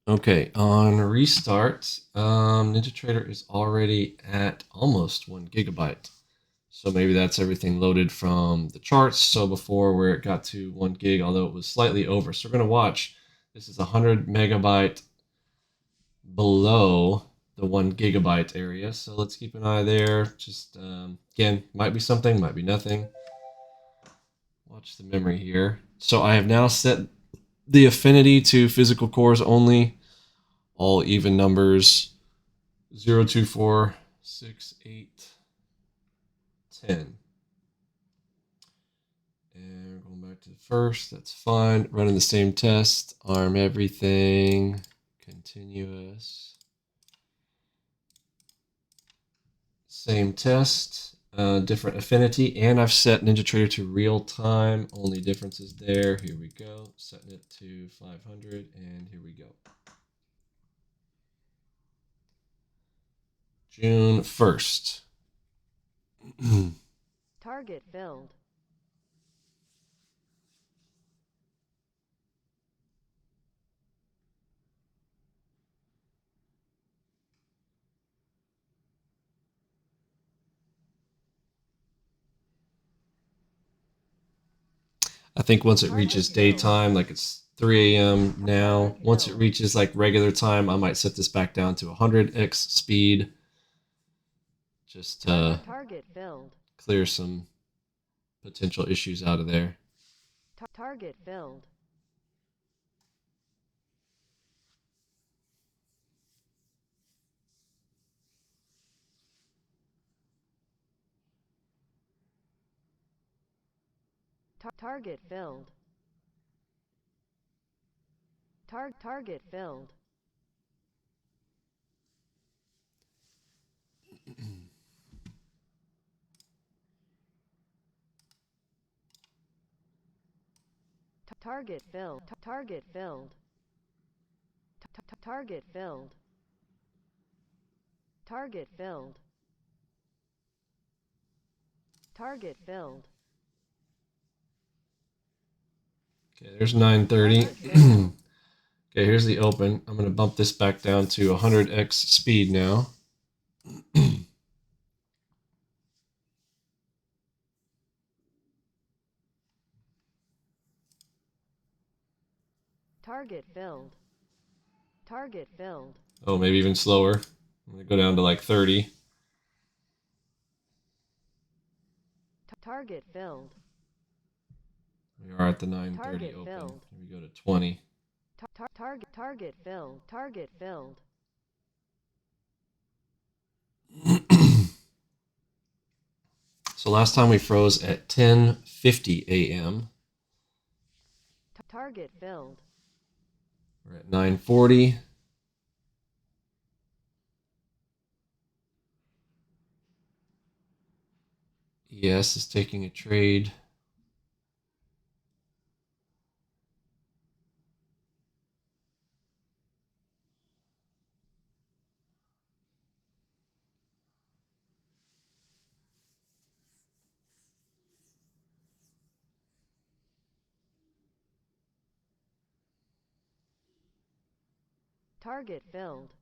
Okay, on restart, NinjaTrader is already at almost 1 GB. So maybe that's everything loaded from the charts. So before where it got to 1 gig, although it was slightly over. So we're going to watch. This is 100 MB below the 1 GB area. So let's keep an eye there. Just again, might be something, might be nothing. Watch the memory here. So I have now set the affinity to physical cores only. All even numbers 0, 2, 4, 6, 8, 10. And going back to the first, that's fine. Running the same test, arm everything, continuous. Same test, different affinity, and I've set NinjaTrader to real time. Only difference is there. Here we go. Setting it to 500, and here we go. June 1st. Target filled. I think once it reaches daytime, like it's 3 a.m. now, once it reaches like regular time, I might set this back down to 100x speed. Just to Target filled. clear some potential issues out of there. Target filled. Target filled. Target filled. Target filled. Target filled. Target filled. Target filled. Target filled. Okay, there's 930. Okay, here's the open. I'm going to bump this back down to 100x speed now. Target filled. Target filled. Oh, maybe even slower. I'm going to go down to like 30. Target filled. We are at the 930 open. Filled. Here we go to 20. Target filled. Target filled. So last time we froze at 10:50 a.m. Target filled. We're at 9:40. ES is taking a trade. Target filled.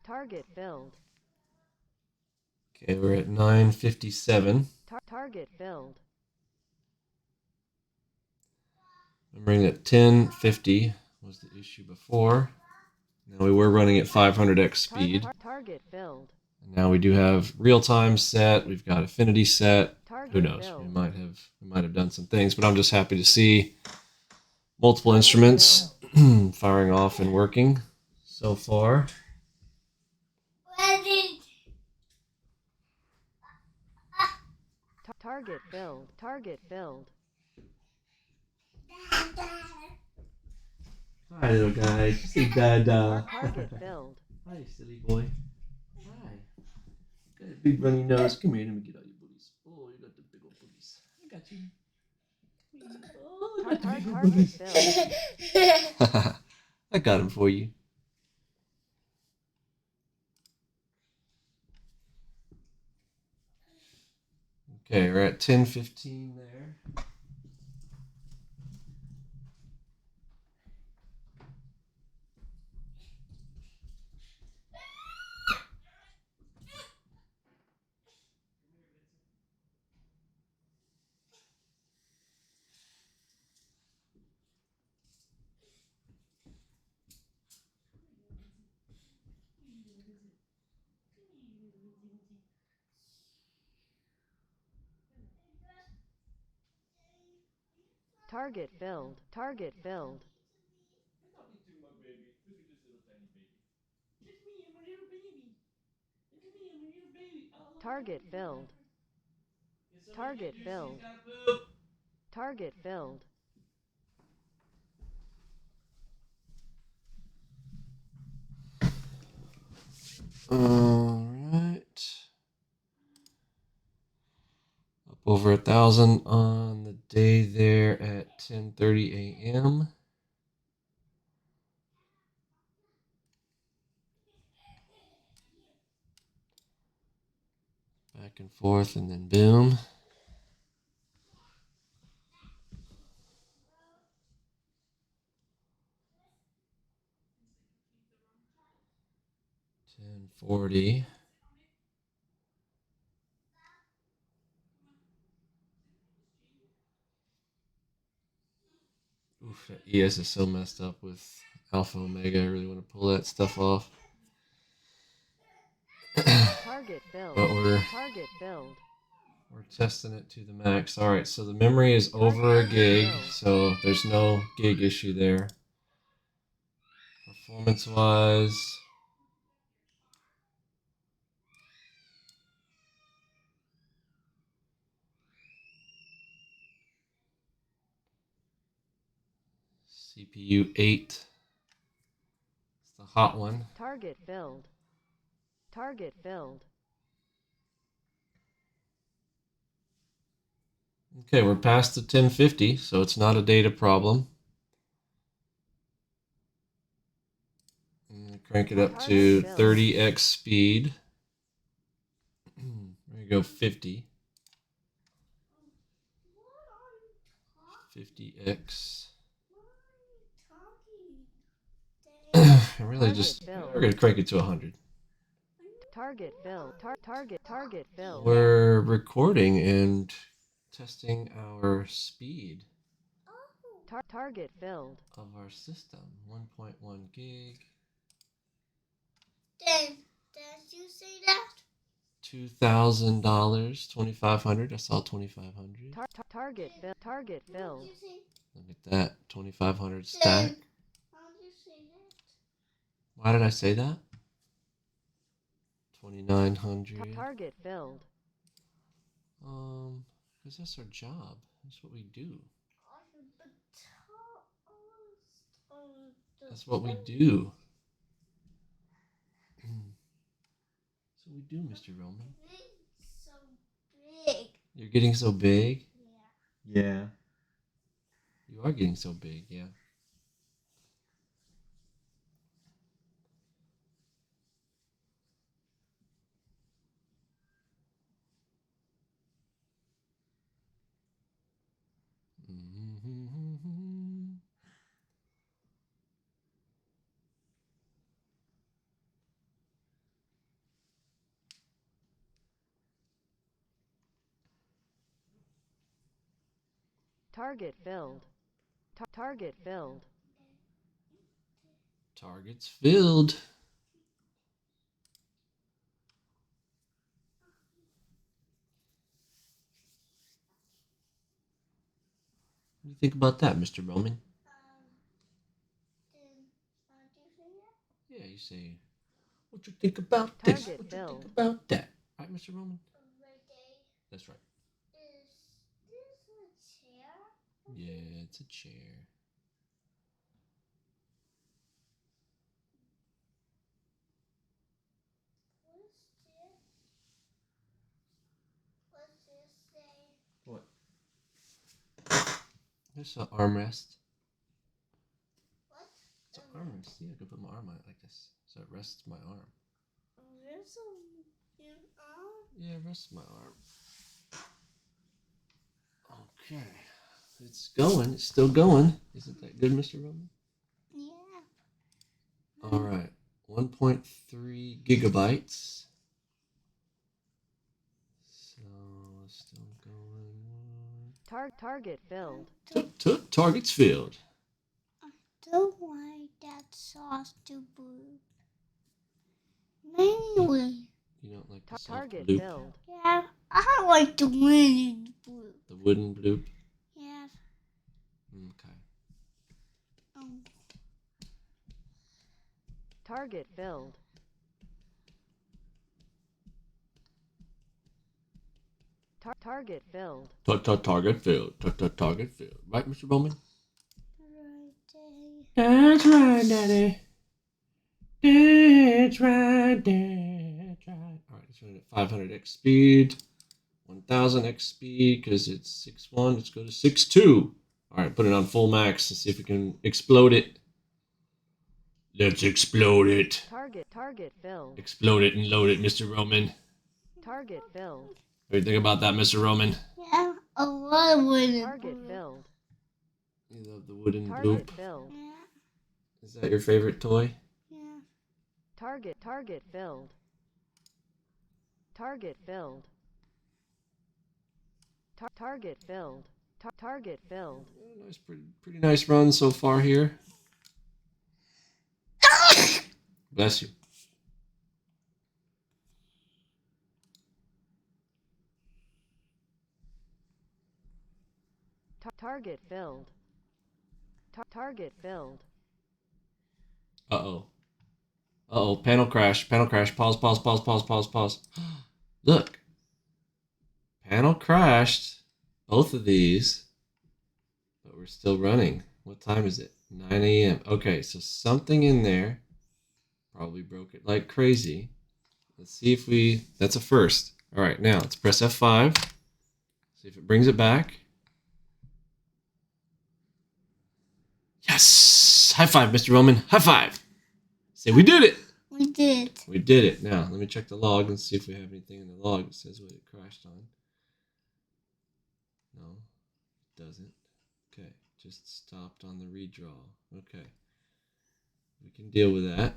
Target filled. Okay, we're at 9:57. Target filled. Remembering that 10:50 was the issue before. Now we were running at 500x speed. Target filled. And now we do have real time set. We've got affinity set. Who knows? Filled. We might have done some things, but I'm just happy to see multiple instruments firing off and working so far. Target filled. Target filled. Hi, little guy. Say dada. Target filled. Hi, silly boy. Hi. Got a big runny nose. Come here, let me get all your booties. Oh, you got the big old booties. I got you. Oh, I got the big old booties. I got him for you. Okay, we're at 10:15 there. Target filled. Target filled. Target filled. Target filled. Target filled. All right. Up over 1,000 on the day there at 10:30 a.m. Back and forth, and then boom. $10.40. Oof, that ES is so messed up with Alpha Omega. I really want to pull that stuff off. Target filled. But we're testing it to the max. All right, so the memory is over a gig, so there's no gig issue there. Performance-wise, CPU 8. It's the hot one. Target filled. Target filled. Okay, we're past the 1050, so it's not a data problem. I'm gonna crank it up to 30x speed. There you go, 50. 50x. I really just, we're gonna crank it to 100. Target filled. Target filled. We're recording and testing our speed Target filled. of our system. 1.1 gig. Did you say that? $2,000, 2,500. I saw 2,500. Target filled. Look at that, 2,500 stack. How did you say that? Why did I say that? 2,900. Target filled. Because that's our job. That's what we do. That's what we do. That's what we do, Mr. Roman. So big. You're getting so big? Yeah. Yeah. You are getting so big, yeah. Target filled. Target filled. Targets filled. What do you think about that, Mr. Roman? Yeah, you say, what you think about this? Target What you filled. think about that? Right, Mr. Roman? That's right. Is this a chair? Yeah, it's a chair. What's this say? What? There's an armrest. What? It's an armrest. Yeah, I could put my arm on it like this. So it rests my arm. There's an arm? Yeah, it rests my arm. Okay. It's going. It's still going. Isn't that good, Mr. Roman? Yeah. All right. 1.3 gigabytes. So it's still going. Target filled. Targets filled. I don't like that sauce to move. Anyway. You don't like the soft Target bloop? filled. Yeah, I like the wooden blue. The wooden bloop? Yeah. Okay. Um, Target filled. Target filled. Target filled. Target filled. Right, Mr. Bowman? right That's right, Daddy. That's right, that's right. All right, it's running at 500x speed. 1000x speed because it's 6.1. Let's go to 6.2. All right, put it on full max and see if we can explode it. Let's explode it. Target filled. Explode it and load it, Mr. Roman. Target filled. What do you think about that, Mr. Roman? Yeah, a lot of wooden Target blue. filled. You love the wooden Target bloop. filled. Yeah, Is that your favorite toy? yeah. Target filled. Target filled. Target filled. Target filled. Nice, pretty nice run so far here. Bless you. Target filled. Target filled. Uh-oh. Uh-oh, panel crash, panel crash. Pause, pause, pause, pause, pause, pause. Look. Panel crashed. Both of these. But we're still running. What time is it? 9 a.m. Okay, so something in there probably broke it like crazy. Let's see if that's a first. All right, now let's press F5. See if it brings it back. Yes! High five, Mr. Roman. High five! Say we did it! We did. We did it. Now, let me check the log and see if we have anything in the log that says what it crashed on. No, it doesn't. Okay, just stopped on the redraw. Okay, we can deal with that.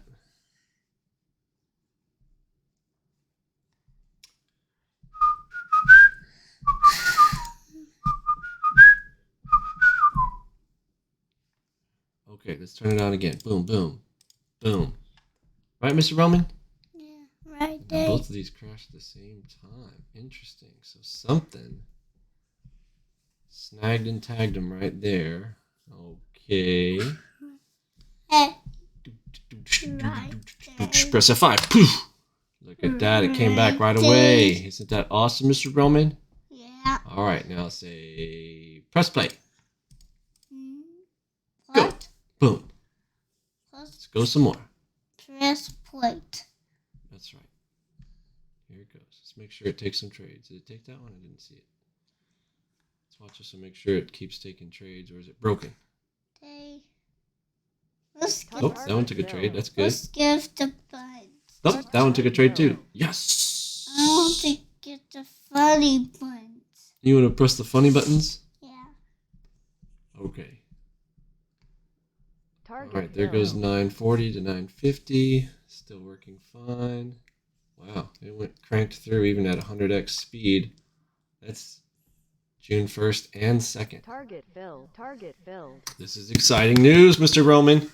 Okay, let's turn it on again. Boom, boom, boom. Right, Mr. Roman? Yeah, right And there. both of these crashed at the same time. Interesting. So something snagged and tagged them right there. Okay. Hey, right there. Press F5. Poof. Look at that. It came back right away. Isn't that awesome, Mr. Roman? Yeah. All right. Now say press play. What? Boom. Let's Let's go some more. press plate. That's right. Here it goes. Let's make sure it takes some trades. Did it take that one? I didn't see it. Let's watch this and make sure it keeps taking trades, or is it broken? Okay. Let's give, Oh, that one took a trade. That's good. let's give the buttons. Oh, that one took a trade too. Yes. I want to get the funny buttons. You want to press the funny buttons? Yeah. Okay. Target All right, there goes filled. 940 to 950. Still working fine. Wow, it went cranked through even at 100x speed. That's June 1st and 2nd. Target filled. Target filled. This is exciting news, Mr. Roman.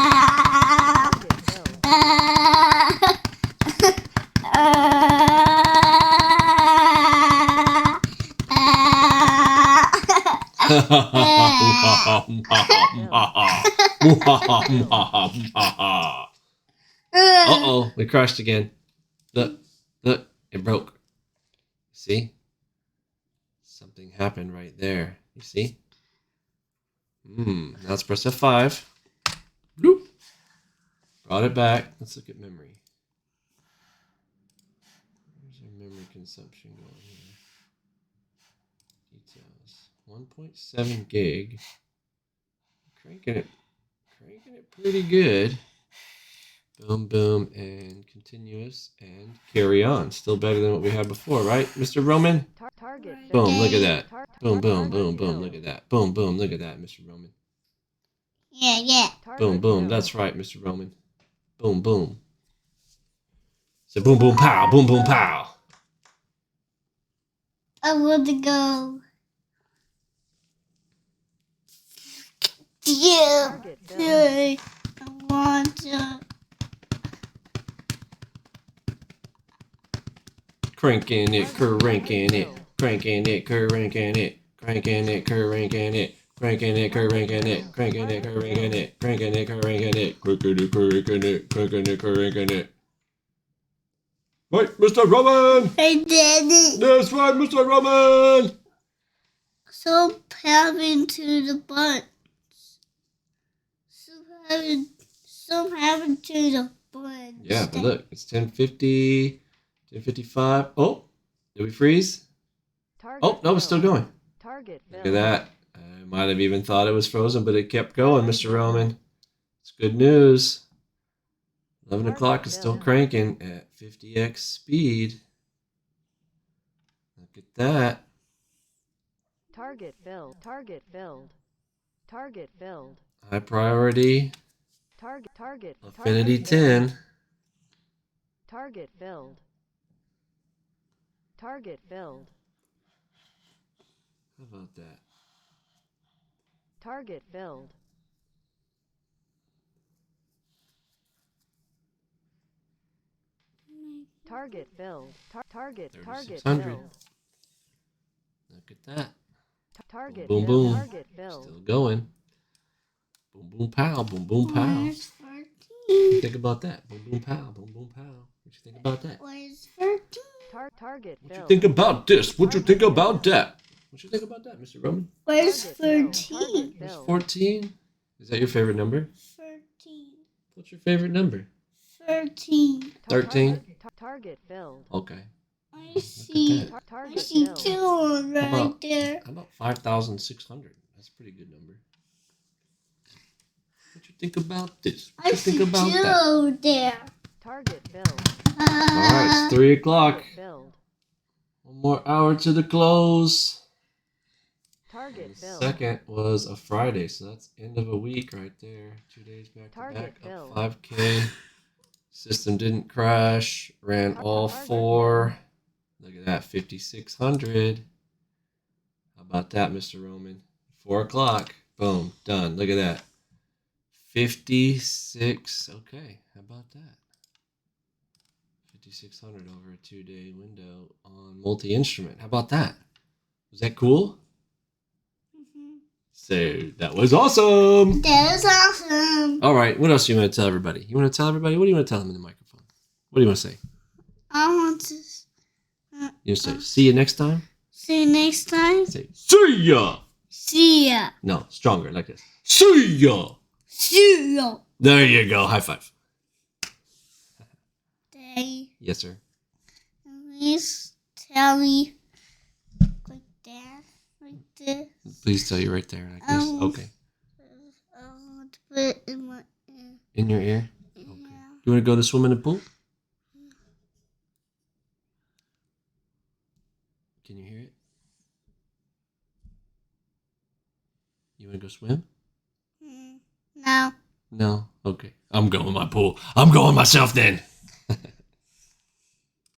Target filled. Uh-oh, we crashed again. Look, it broke. See? Something happened right there. You see? Now let's press F5. Bloop. Brought it back. Let's look at memory. Where's our memory consumption going here? Details. 1.7 gig. Cranking it pretty good. Boom, boom, and continuous, and carry on. Still better than what we had before, right, Mr. Roman? Target Boom, filled. look at that. Boom, boom, Target boom, boom, filled. look at that. Boom, boom, look at that, Mr. Roman. Yeah. Boom, Target boom, filled. that's right, Mr. Roman. Boom, boom. So boom, boom, pow, boom, boom, pow. I want to go. Yeah. Target filled. Good. I want to. Cranking it, cranking it, cranking it, cranking it, cranking it, cranking it, cranking it, cranking it, cranking it, cranking it, cranking it, cranking it, cranking it, cranking it, cranking it, cranking it. Right, Mr. Roman! I did it. That's right, Mr. Roman! So happened to the buns. Some happened to the buns. Yeah, but look, it's 10:50, 10:55. Oh, did we freeze? Target Oh, no, it's still filled. going. Target Look filled. at that. I might have even thought it was frozen, but it kept going, Mr. Roman. It's good news. 11 o'clock is still cranking at 50x speed. Look at that. Target filled. Target filled. Target filled. High priority. Target. Affinity target 10. filled. Target filled. Target filled. How about that? Target filled. Target filled. Target 3600. filled. Look at that. Target Boom, filled. boom. Target filled. Still going. Boom, boom, pow. Boom, boom, pow. Where's What you 14? think about that? Boom, boom, pow. Boom, boom, pow. What you think about that? Where's 13? Target What you filled. think about this? What you think about that? What you think about that, Mr. Roman? Where's Target filled. 13? There's Filled. 14. Is that your favorite number? 13. What's your favorite number? 13. 13? Target filled. Okay. I see. that. I Target see filled. 2 right about- there. How about 5,600? That's a pretty good number. What you think about this? What I you think see about that? 2 there. Target filled. All right, it's 3 o'clock. Target filled. One more hour to the close. Target And the filled. second was a Friday, so that's end of a week right there. 2 days back to Target back, up filled. 5K. System didn't crash. Ran all Target 4. Look at that, 5,600. How about that, Mr. Roman? 4 o'clock. Boom, done. Look at that. 56. Okay, how about that? 5,600 over a 2-day window on multi-instrument. How about that? Was that cool? So that was awesome. That is awesome. All right, what else do you want to tell everybody? You want to tell everybody? What do you want to tell them in the microphone? What do you want to say? I want to You say, see you next time? see you next time. Say, see ya! See ya. No, stronger, like this. See ya! See ya. There you go. High five. Daddy, Yes, sir. please tell me like that, like this. Please tell you right there, like this. Okay. I want to put it in my ear. In your ear? Yeah. You want to go to swim in the pool? Can you hear it? You want to go swim? No. No? Okay. I'm going my pool. I'm going myself then.